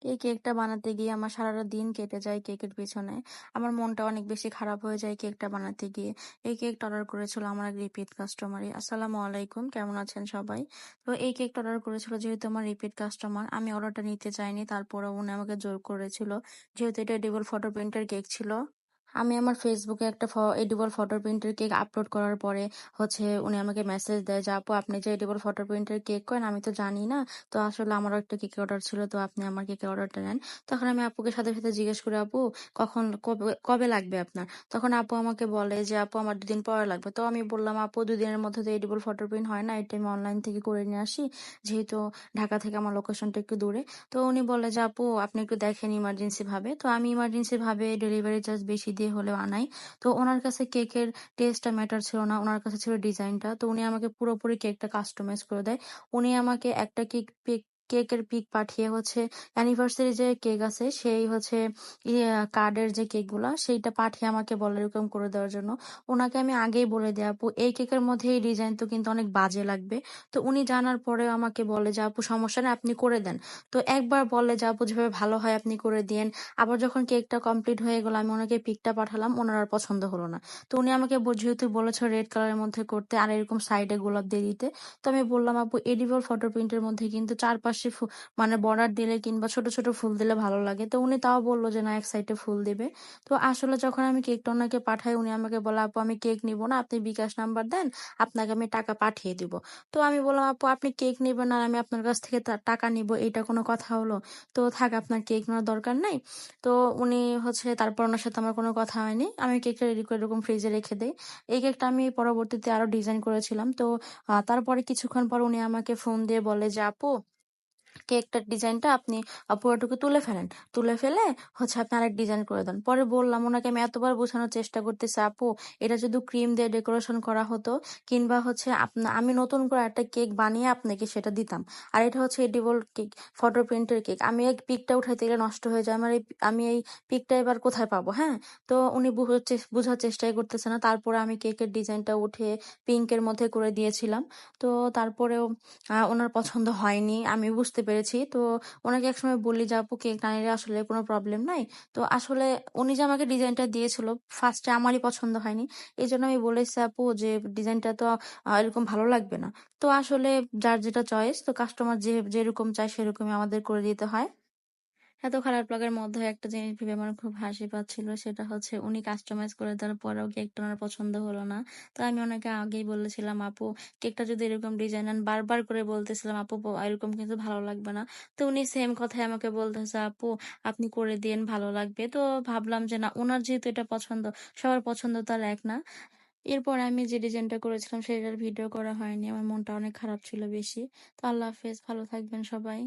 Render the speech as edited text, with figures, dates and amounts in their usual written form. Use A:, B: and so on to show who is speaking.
A: এই কেকটা বানাতে গিয়ে আমার সারাটা দিন কেটে যায় কেকের পেছনে। আমার মনটা অনেক বেশি খারাপ হয়ে যায় কেকটা বানাতে গিয়ে। এই কেকটা অর্ডার করেছিল আমার এক রিপিট কাস্টমারই। আসসালামু আলাইকুম, কেমন আছেন সবাই? তো এই কেকটা অর্ডার করেছিল যেহেতু আমার রিপিট কাস্টমার, আমি অর্ডারটা নিতে চাইনি। তারপরেও উনি আমাকে জোর করেছিল। যেহেতু এটা এডিবল ফটো প্রিন্টের কেক ছিল। আমি আমার ফেসবুকে একটা এডিবল ফটো প্রিন্টের কেক আপলোড করার পরে উনি আমাকে মেসেজ দেয় যে আপু আপনি যে এডিবল ফটো প্রিন্টের কেক করেন আমি তো জানি না। তো আসলে আমারও একটা কেকের অর্ডার ছিল, তো আপনি আমার কেকের অর্ডারটা নেন। তখন আমি আপুকে সাথে সাথে জিজ্ঞেস করি আপু কখন কবে কবে লাগবে আপনার? তখন আপু আমাকে বলে যে আপু আমার 2 দিন পরে লাগবে। তো আমি বললাম আপু 2 দিনের মধ্যে তো এডিবল ফটো প্রিন্ট হয় না, এটা আমি অনলাইন থেকে করে নিয়ে আসি, যেহেতু ঢাকা থেকে আমার লোকেশনটা একটু দূরে। তো উনি বলে যে আপু আপনি একটু দেখেন ইমার্জেন্সি ভাবে। তো আমি ইমার্জেন্সি ভাবে ডেলিভারি চার্জ বেশি দিয়ে হলেও আনাই। তো ওনার কাছে কেকের টেস্টটা ম্যাটার ছিল না, ওনার কাছে ছিল ডিজাইনটা। তো উনি আমাকে পুরোপুরি কেকটা কাস্টমাইজ করে দেয়। উনি আমাকে একটা কেকের পিক পাঠিয়ে অ্যানিভার্সারি যে কেক আছে সেই কার্ডের যে কেকগুলা সেইটা পাঠিয়ে আমাকে বলে এরকম করে দেওয়ার জন্য। ওনাকে আমি আগেই বলে দেই আপু এই কেকের মধ্যে এই ডিজাইন তো কিন্তু অনেক বাজে লাগবে। তো উনি জানার পরেও আমাকে বলে যে আপু সমস্যা নেই আপনি করে দেন। তো একবার বলে যে আপু যেভাবে ভালো হয় আপনি করে দিয়েন। আবার যখন কেকটা কমপ্লিট হয়ে গেল আমি ওনাকে পিকটা পাঠালাম, ওনার আর পছন্দ হলো না। তো উনি আমাকে যেহেতু বলেছে রেড কালারের মধ্যে করতে আর এরকম সাইডে গোলাপ দিয়ে দিতে, তো আমি বললাম আপু এডিবল ফটো প্রিন্টের মধ্যে কিন্তু চারপাশে মানে বর্ডার দিলে কিংবা ছোট ছোট ফুল দিলে ভালো লাগে। তো উনি তাও বললো যে না এক সাইডে ফুল দিবে। তো আসলে যখন আমি কেকটা ওনাকে পাঠাই উনি আমাকে বলে আপু আমি কেক নিব না, আপনি বিকাশ নাম্বার দেন, আপনাকে আমি টাকা পাঠিয়ে দিব। তো আমি বললাম আপু আপনি কেক নিবেন আর আমি আপনার কাছ থেকে টাকা নিব, এটা কোনো কথা হলো? তো থাক আপনার কেক নেওয়ার দরকার নাই। তো উনি তারপর ওনার সাথে আমার কোনো কথা হয়নি। আমি কেকটা রেডি করে এরকম ফ্রিজে রেখে দেই। এই কেকটা আমি পরবর্তীতে আরো ডিজাইন করেছিলাম। তো তারপরে কিছুক্ষণ পর উনি আমাকে ফোন দিয়ে বলে যে আপু কেকটার ডিজাইনটা আপনি পুরোটুকু তুলে ফেলেন। তুলে ফেলে আপনি আরেক ডিজাইন করে দেন। পরে বললাম ওনাকে আমি এতবার বোঝানোর চেষ্টা করতেছি আপু এটা যদি ক্রিম দিয়ে ডেকোরেশন করা হতো কিংবা আমি নতুন করে একটা কেক বানিয়ে আপনাকে সেটা দিতাম। আর এটা এডিবল কেক, ফটো প্রিন্টের কেক। আমি এই পিকটা উঠাইতে গেলে নষ্ট হয়ে যায় আমার, আমি এই পিকটা এবার কোথায় পাবো? হ্যাঁ। তো উনি বোঝার চেষ্টাই করতেছে না। তারপরে আমি কেকের ডিজাইনটা উঠে পিঙ্কের মধ্যে করে দিয়েছিলাম। তো তারপরেও ওনার পছন্দ হয়নি আমি বুঝতে পেরেছি। তো ওনাকে একসময় বললি যে আপু কেক না নিলে আসলে কোনো প্রবলেম নাই। তো আসলে উনি যে আমাকে ডিজাইনটা দিয়েছিল ফার্স্টে আমারই পছন্দ হয়নি। এই জন্য আমি বলেছি আপু যে ডিজাইনটা তো এরকম ভালো লাগবে না। তো আসলে যার যেটা চয়েস, তো কাস্টমার যেরকম চায় সেরকমই আমাদের করে দিতে হয়। এত খারাপ লাগার মধ্যে একটা জিনিস ভেবে আমার খুব হাসি পাচ্ছিল, সেটা উনি কাস্টমাইজ করে দেওয়ার পরেও কেকটা ওনার পছন্দ হলো না। তো আমি ওনাকে আগেই বলেছিলাম আপু কেকটা যদি এরকম ডিজাইন আন, বারবার করে বলতেছিলাম আপু এরকম কিন্তু ভালো লাগবে না। তো উনি সেম কথাই আমাকে বলতেছে আপু আপনি করে দিন ভালো লাগবে। তো ভাবলাম যে না, ওনার যেহেতু এটা পছন্দ, সবার পছন্দ তো আর এক না। এরপর আমি যে ডিজাইনটা করেছিলাম সেটার ভিডিও করা হয়নি, আমার মনটা অনেক খারাপ ছিল বেশি। তো আল্লাহ হাফেজ, ভালো থাকবেন সবাই।